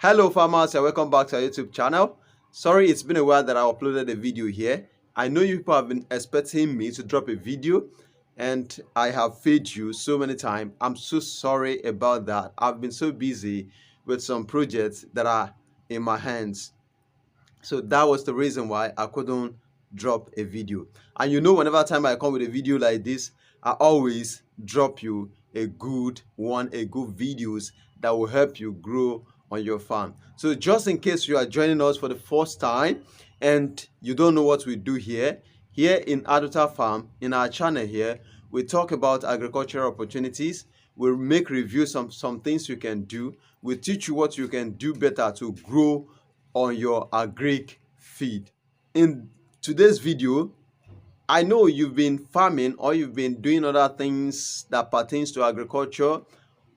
Hello farmers and welcome back to our YouTube channel. Sorry it's been a while that I uploaded a video here. I know you people have been expecting me to drop a video and I have failed you so many times. I'm so sorry about that. I've been so busy with some projects that are in my hands. So that was the reason why I couldn't drop a video. And you know, whenever time I come with a video like this, I always drop you a good videos that will help you grow on your farm. So just in case you are joining us for the first time and you don't know what we do here in Addota Farm, in our channel here, we talk about agricultural opportunities. We'll make reviews on some things you can do. We'll teach you what you can do better to grow on your agric feed. In today's video, I know you've been farming or you've been doing other things that pertains to agriculture,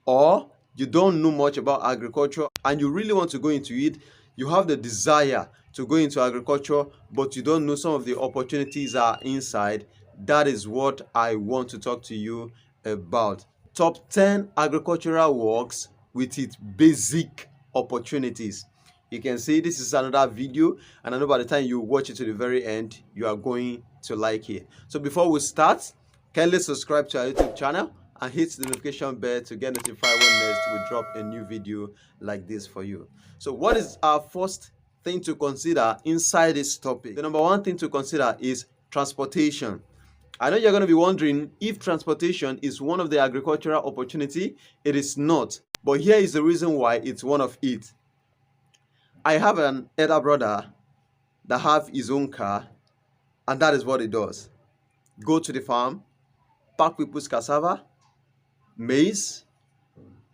or you don't know much about agriculture and you really want to go into it. You have the desire to go into agriculture, but you don't know some of the opportunities are inside. That is what I want to talk to you about. Top 10 agricultural works with its basic opportunities. You can see this is another video, and I know by the time you watch it to the very end, you are going to like it. So before we start, kindly subscribe to our YouTube channel and hit the notification bell to get notified when next we drop a new video like this for you. So what is our first thing to consider inside this topic? The number one thing to consider is transportation. I know you're going to be wondering if transportation is one of the agricultural opportunity. It is not, but here is the reason why it's one of it. I have an elder brother that have his own car, and that is what he does. Go to the farm, pack people's cassava, maize,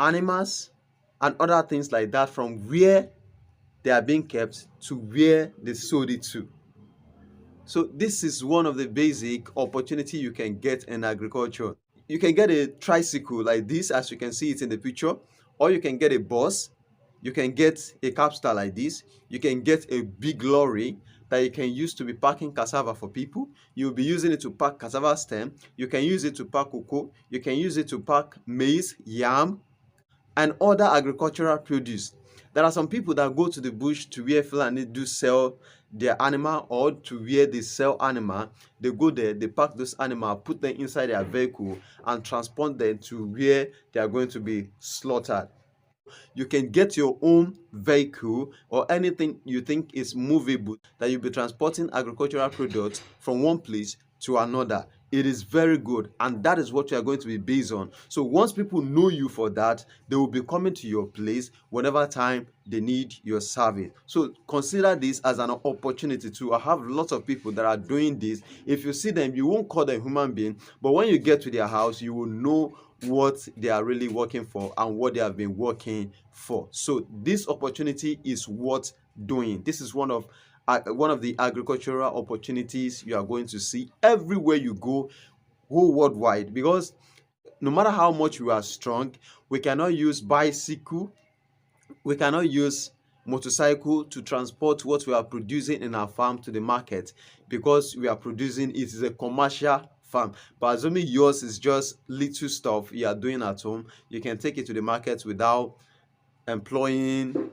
animals, and other things like that from where they are being kept to where they sold it to. So this is one of the basic opportunity you can get in agriculture. You can get a tricycle like this, as you can see it in the picture, or you can get a bus. You can get a capstar like this. You can get a big lorry that you can use to be packing cassava for people. You'll be using it to pack cassava stem. You can use it to pack cocoa. You can use it to pack maize, yam, and other agricultural produce. There are some people that go to the bush to where Fulani do sell their animal, or to where they sell animal. They go there, they pack those animal, put them inside their vehicle and transport them to where they are going to be slaughtered. You can get your own vehicle or anything you think is movable that you'll be transporting agricultural products from one place to another. It is very good, and that is what you are going to be based on. So once people know you for that, they will be coming to your place whenever time they need your service. So consider this as an opportunity to have lots of people that are doing this. If you see them, you won't call them human being, but when you get to their house, you will know what they are really working for and what they have been working for. So this opportunity is worth doing. This is one of the agricultural opportunities you are going to see everywhere you go, whole worldwide, because no matter how much we are strong, we cannot use bicycle, we cannot use motorcycle to transport what we are producing in our farm to the market, because we are producing it is a commercial farm. But assuming yours is just little stuff you are doing at home, you can take it to the market without employing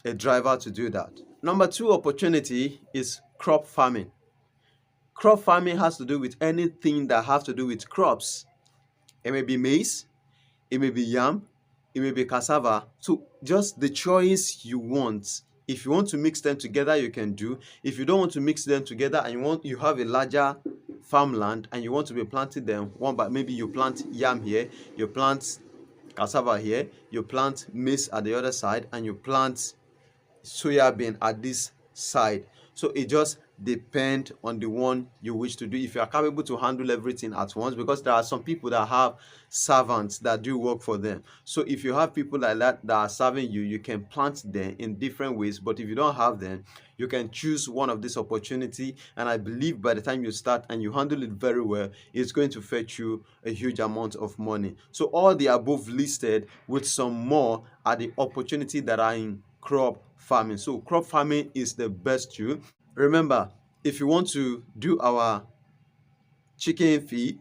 a driver to do that. Number two opportunity is crop farming. Crop farming has to do with anything that has to do with crops. It may be maize, it may be yam, it may be cassava. So just the choice you want. If you want to mix them together, you can do. If you don't want to mix them together and you have a larger farmland and you want to be planting them one by, maybe you plant yam here, you plant cassava here, you plant maize at the other side, and you plant soya bean at this side. So it just depends on the one you wish to do, if you are capable to handle everything at once, because there are some people that have servants that do work for them. So if you have people like that that are serving you, you can plant them in different ways. But if you don't have them, you can choose one of this opportunity, and I believe by the time you start and you handle it very well, it's going to fetch you a huge amount of money. So all the above listed with some more are the opportunity that are in crop farming. So crop farming is the best too. Remember, if you want to do our chicken feed,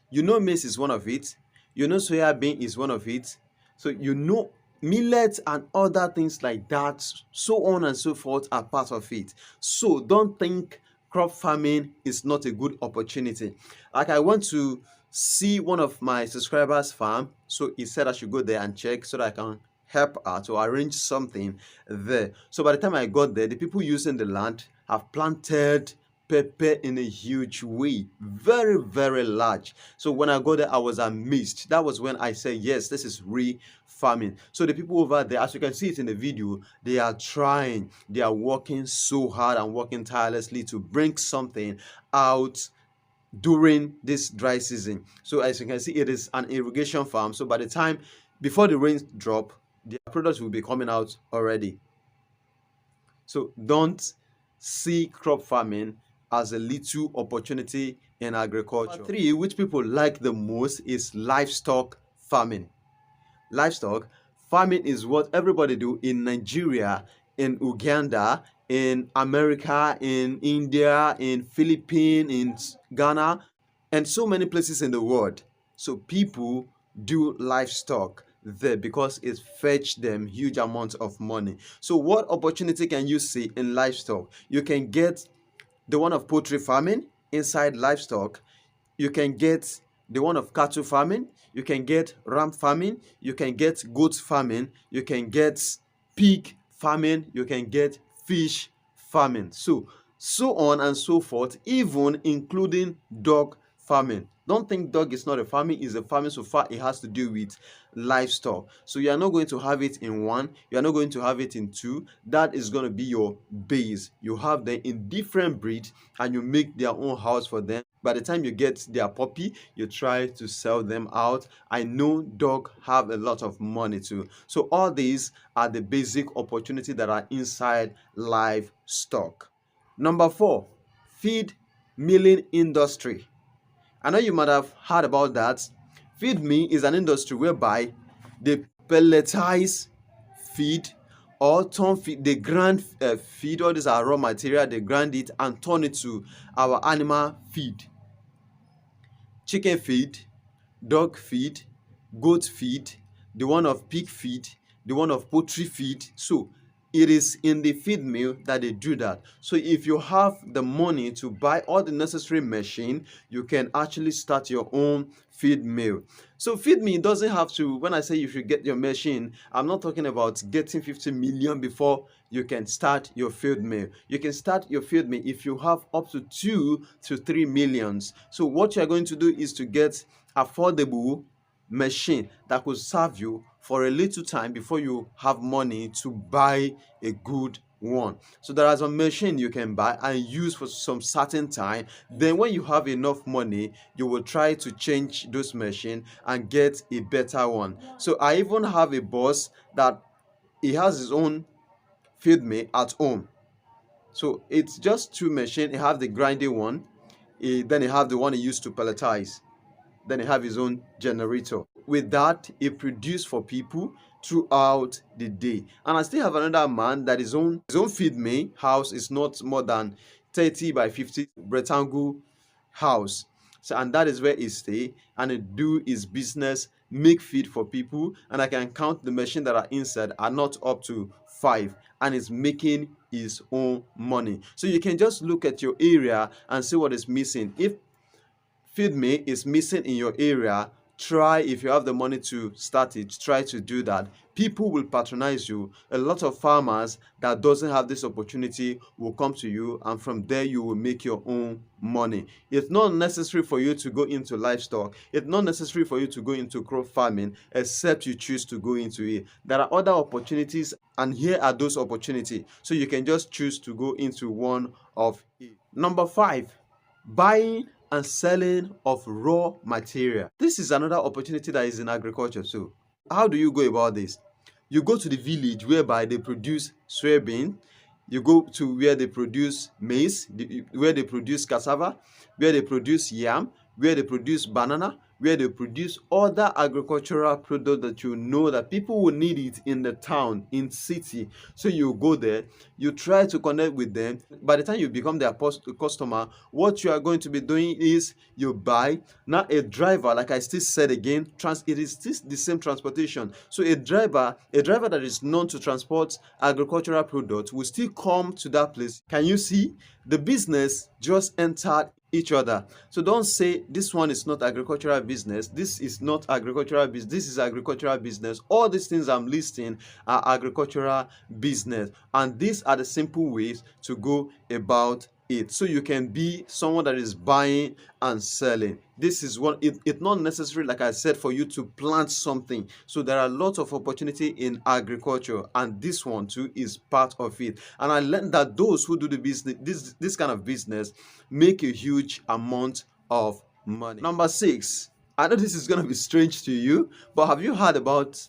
you know maize is one of it, you know soya bean is one of it. So you know Millets and other things like that, so on and so forth, are part of it. So don't think crop farming is not a good opportunity. Like, I want to see one of my subscribers farm, so he said I should go there and check so that I can help out to arrange something there. So by the time I got there, the people using the land have planted pepper in a huge way, very, very large. So when I got there, I was amazed. That was when I said, yes, this is real farming. So the people over there, as you can see it in the video, they are trying, they are working so hard and working tirelessly to bring something out during this dry season. So as you can see, it is an irrigation farm. So by the time, before the rains drop, the products will be coming out already. So don't see crop farming as a little opportunity in agriculture. Number three, which people like the most, is livestock farming. Livestock farming is what everybody do in Nigeria, in Uganda, in America, in India, in Philippines, in Ghana, and so many places in the world. So people do livestock there because it fetch them huge amounts of money. So what opportunity can you see in livestock? You can get the one of poultry farming inside livestock. You can get the one of cattle farming. You can get ram farming. You can get goat farming. You can get pig farming. You can get fish farming. So on and so forth, even including dog farming. Don't think dog is not a farming, is a farming so far it has to do with livestock. So you are not going to have it in one, you are not going to have it in two. That is going to be your base. You have them in different breeds and you make their own house for them. By the time you get their puppy, you try to sell them out. I know dog have a lot of money too. So all these are the basic opportunity that are inside livestock. Number four, feed milling industry. I know you might have heard about that. Feed me is an industry whereby they pelletize feed or turn feed, they grind feed, all these are raw material, they grind it and turn it to our animal feed. Chicken feed, dog feed, goat feed, the one of pig feed, the one of poultry feed. So it is in the feed mill that they do that. So if you have the money to buy all the necessary machine, you can actually start your own feed mill. So feed mill doesn't have to, when I say you should get your machine, I'm not talking about getting 50 million before you can start your feed mill. You can start your feed mill if you have up to 2 to 3 millions. So what you're going to do is to get affordable machine that could serve you for a little time before you have money to buy a good one. So there are some machine you can buy and use for some certain time. Then when you have enough money, you will try to change those machine and get a better one. So I even have a boss that he has his own feed mill at home. So it's just two machine. He have the grinding one, then he have the one he used to pelletize. Then he have his own generator. With that, he produce for people throughout the day. And I still have another man that his own feed me house is not more than 30 by 50 rectangle house. So and that is where he stay and he do his business, make feed for people, and I can count the machine that are inside are not up to 5, and is making his own money. So you can just look at your area and see what is missing. If feed me is missing in your area, try, if you have the money to start it, try to do that. People will patronize you. A lot of farmers that doesn't have this opportunity will come to you, and from there you will make your own money. It's not necessary for you to go into livestock. It's not necessary for you to go into crop farming, except you choose to go into it. There are other opportunities, and here are those opportunities. So you can just choose to go into one of it. Number 5, buying and selling of raw material. This is another opportunity that is in agriculture too. How do you go about this? You go to the village whereby they produce soybean. You go to where they produce maize, where they produce cassava, where they produce yam, where they produce banana, where they produce other agricultural product that you know that people will need it in the town, in city. So you go there, you try to connect with them. By the time you become their customer, what you are going to be doing is you buy. Now a driver, like I still said again, it is still the same transportation. So a driver that is known to transport agricultural products will still come to that place. Can you see? The business just entered each other. So don't say this one is not agricultural business, this is not agricultural business, this is agricultural business. All these things I'm listing are agricultural business, and these are the simple ways to go about it. So you can be someone that is buying and selling. This is one, it's not necessary, like I said, for you to plant something. So there are lots of opportunity in agriculture, and this one too is part of it. And I learned that those who do the business, this kind of business, make a huge amount of money. Number 6, I know this is going to be strange to you, but have you heard about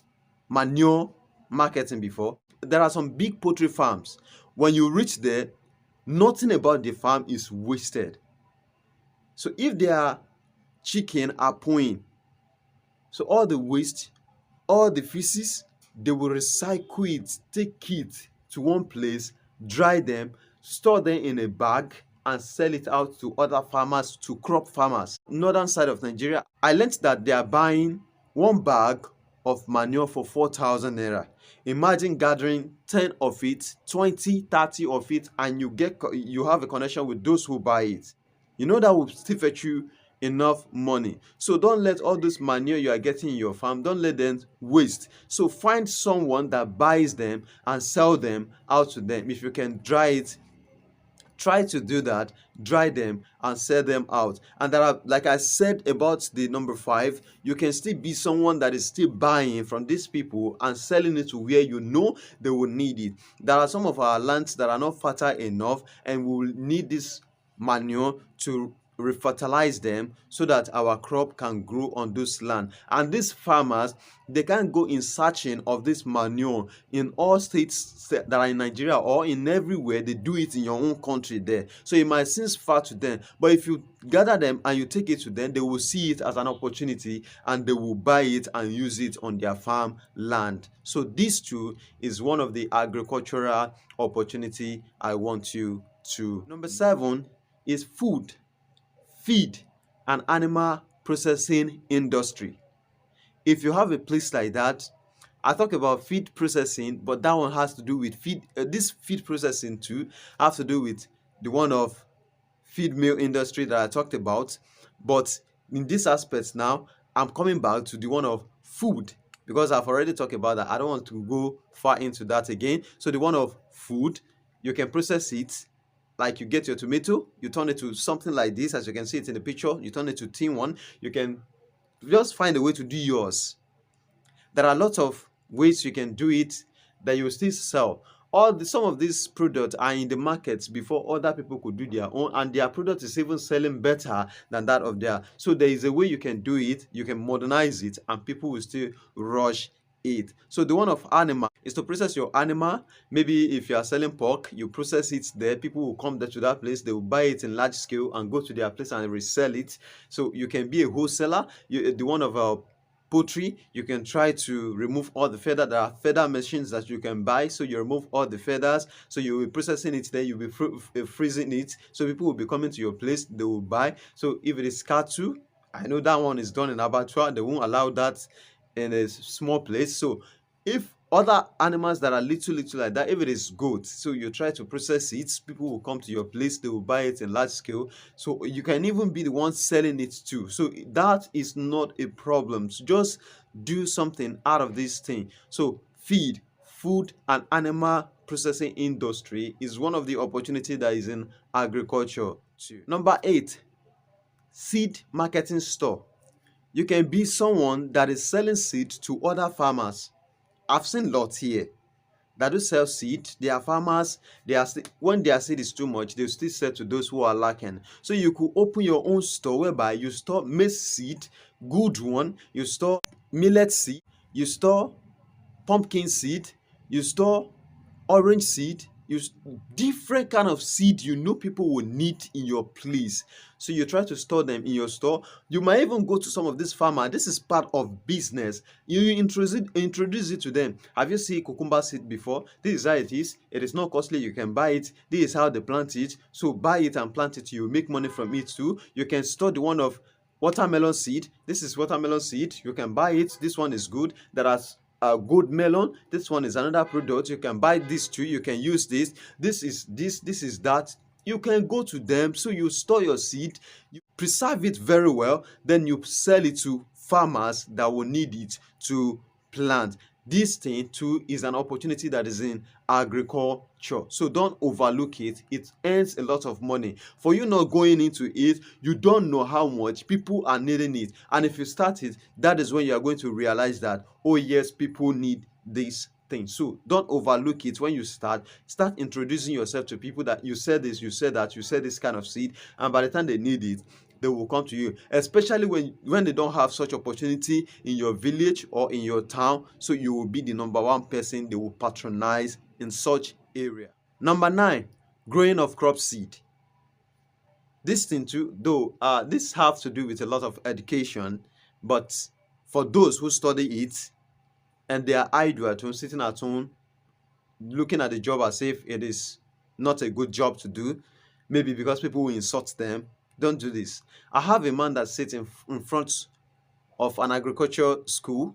manure marketing before? There are some big poultry farms. When you reach there, nothing about the farm is wasted. So if their chicken are pooing, so all the waste, all the feces, they will recycle it, take it to one place, dry them, store them in a bag, and sell it out to other farmers, to crop farmers. Northern side of Nigeria, I learned that they are buying one bag of manure for 4,000 naira. Imagine gathering 10 of it, 20, 30 of it, and you have a connection with those who buy it. You know that will still fetch you enough money. So don't let all this manure you are getting in your farm, don't let them waste. So find someone that buys them and sell them out to them. If you can dry it, try to do that. Dry them and sell them out. And there are, like I said about the number 5, you can still be someone that is still buying from these people and selling it to where you know they will need it. There are some of our lands that are not fertile enough, and we will need this manure to refertilize them so that our crop can grow on those land. And these farmers, they can go in searching of this manure in all states that are in Nigeria, or in everywhere. They do it in your own country there. So it might seem far to them, but if you gather them and you take it to them, they will see it as an opportunity, and they will buy it and use it on their farm land. So this too is one of the agricultural opportunity I want you to. Number 7 is food, feed, and animal processing industry. If you have a place like that, I talk about feed processing, but that one has to do with feed. This feed processing too have to do with the one of feed mill industry that I talked about. But in this aspect now, I'm coming back to the one of food, because I've already talked about that. I don't want to go far into that again. So the one of food, you can process it. Like you get your tomato, you turn it to something like this, as you can see it in the picture. You turn it to tin one. You can just find a way to do yours. There are lots of ways you can do it that you will still sell. Some of these products are in the markets before other people could do their own, and their product is even selling better than that of theirs. So there is a way you can do it, you can modernize it, and people will still rush it. So the one of animal is to process your animal. Maybe if you are selling pork, you process it there. People will come there to that place, they will buy it in large scale and go to their place and resell it. So you can be a wholesaler. The one of poultry, you can try to remove all the feather. There are feather machines that you can buy, so you remove all the feathers. So you will be processing it there, you'll be freezing it, so people will be coming to your place, they will buy. So if it is cattle, I know that one is done in abattoir, they won't allow that in a small place. So if other animals that are little like that, if it is goat, so you try to process it, people will come to your place, they will buy it in large scale. So you can even be the one selling it too. So that is not a problem. So just do something out of this thing. So feed, food, and animal processing industry is one of the opportunities that is in agriculture too. Number 8, seed marketing store. You can be someone that is selling seed to other farmers. I've seen lots here that do sell seed. They are farmers. When their seed is too much, they still sell to those who are lacking. So you could open your own store whereby you store maize seed, good one. You store millet seed. You store pumpkin seed. You store orange seed. use different kind of seed you know people will need in your place. So you try to store them in your store. You might even go to some of these farmers. This is part of business. You introduce it to them. Have you seen cucumber seed before? This is how it is. It is not costly. You can buy it. This is how they plant it. So buy it and plant it. You make money from it too. You can store the one of watermelon seed. This is watermelon seed. You can buy it. This one is good. There are a good melon. This one is another product. You can buy this too. You can use this. This is this. This is that. You can go to them. So you store your seed, you preserve it very well, then you sell it to farmers that will need it to plant. This thing too is an opportunity that is in agriculture. So don't overlook it. It earns a lot of money. For you not going into it, you don't know how much people are needing it. And if you start it, that is when you are going to realize that, oh yes, people need this thing. So don't overlook it. When you start introducing yourself to people that you said this, you said that, you said this kind of seed, and by the time they need it, they will come to you, especially when they don't have such opportunity in your village or in your town. So you will be the number one person they will patronize in such area. Number 9, growing of crop seed. This thing too, though, this has to do with a lot of education, but for those who study it and they are idle at home, sitting at home, looking at the job as if it is not a good job to do, maybe because people will insult them, don't do this. I have a man that sits in front of an agriculture school.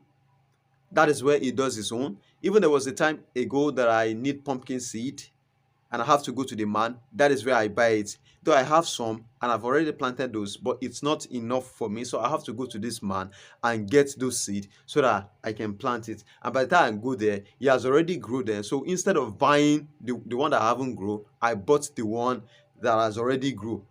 That is where he does his own. Even there was a time ago that I need pumpkin seed and I have to go to the man. That is where I buy it. Though I have some and I've already planted those, but it's not enough for me. So I have to go to this man and get those seed so that I can plant it. And by the time I go there, he has already grown there. So instead of buying the one that I haven't grown, I bought the one that has already grew.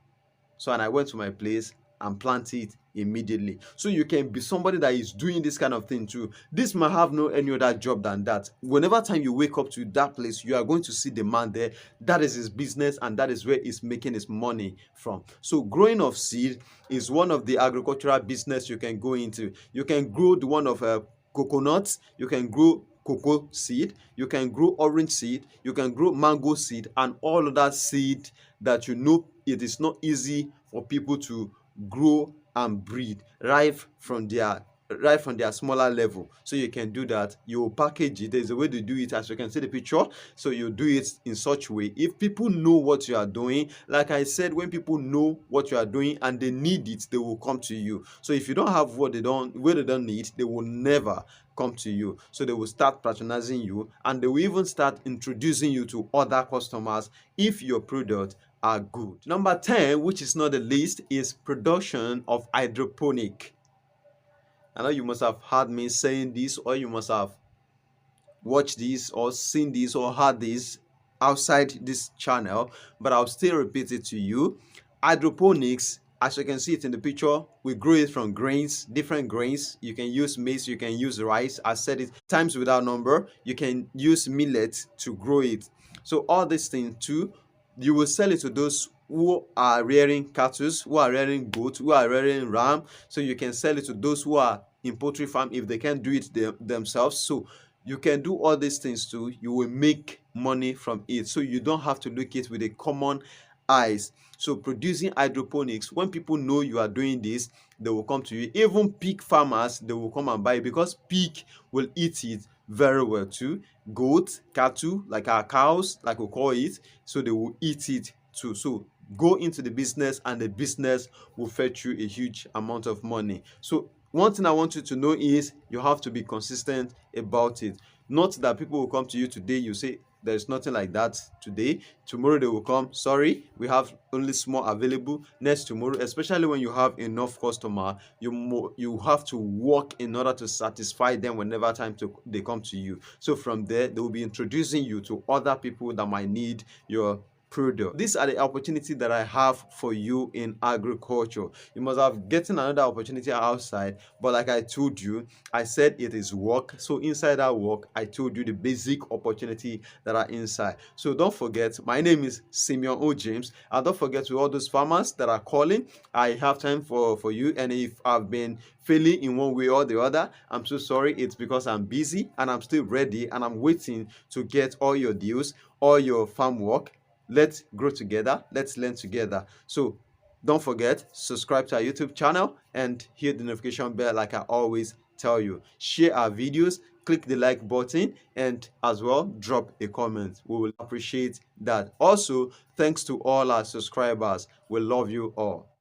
So and I went to my place and plant it immediately. So you can be somebody that is doing this kind of thing too. This might have no any other job than that. Whenever time you wake up to that place, you are going to see the man there. That is his business and that is where he's making his money from. So growing of seed is one of the agricultural business you can go into. You can grow the one of coconuts. You can grow cocoa seed, you can grow orange seed, you can grow mango seed, and all of that seed that you know it is not easy for people to grow and breed right from their smaller level. So you can do that. You package it. There's a way to do it, as you can see the picture. So you do it in such way. If people know what you are doing, like I said, when people know what you are doing and they need it, they will come to you. So if you don't have what they don't need, they will never come to you. So they will start patronizing you and they will even start introducing you to other customers if your product are good. Number 10, which is not the least, is production of hydroponic. I know you must have heard me saying this, or you must have watched this or seen this or heard this outside this channel, but I'll still repeat it to you. Hydroponics, as you can see it in the picture, we grow it from grains, different grains. You can use maize, you can use rice. I said it times without number. You can use millet to grow it. So all these things too, you will sell it to those who are rearing cattle, who are rearing goats, who are rearing ram. So you can sell it to those who are in poultry farm if they can't do it themselves. So you can do all these things too. You will make money from it. So you don't have to look at it with a common eyes. So producing hydroponics, when people know you are doing this, they will come to you. Even pig farmers, they will come and buy it because pig will eat it very well too. Goat, cattle, like our cows, like we call it, so they will eat it too. So go into the business and the business will fetch you a huge amount of money. So one thing I want you to know is you have to be consistent about it. Not that people will come to you today, you say there's nothing like that today, tomorrow they will come, sorry, we have only small available. Next tomorrow, especially when you have enough customer, you have to work in order to satisfy them whenever they come to you. So from there, they will be introducing you to other people that might need your product. These are the opportunities that I have for you in agriculture. You must have gotten another opportunity outside, but like I told you, I said it is work. So inside that work, I told you the basic opportunity that are inside. So don't forget, my name is Simeon O. James, and don't forget, to all those farmers that are calling, I have time for you. And if I've been failing in one way or the other, I'm so sorry. It's because I'm busy and I'm still ready and I'm waiting to get all your deals, all your farm work. Let's grow together. Let's learn together. So don't forget, subscribe to our YouTube channel and hit the notification bell like I always tell you. Share our videos, click the like button, and as well, drop a comment. We will appreciate that. Also, thanks to all our subscribers. We love you all.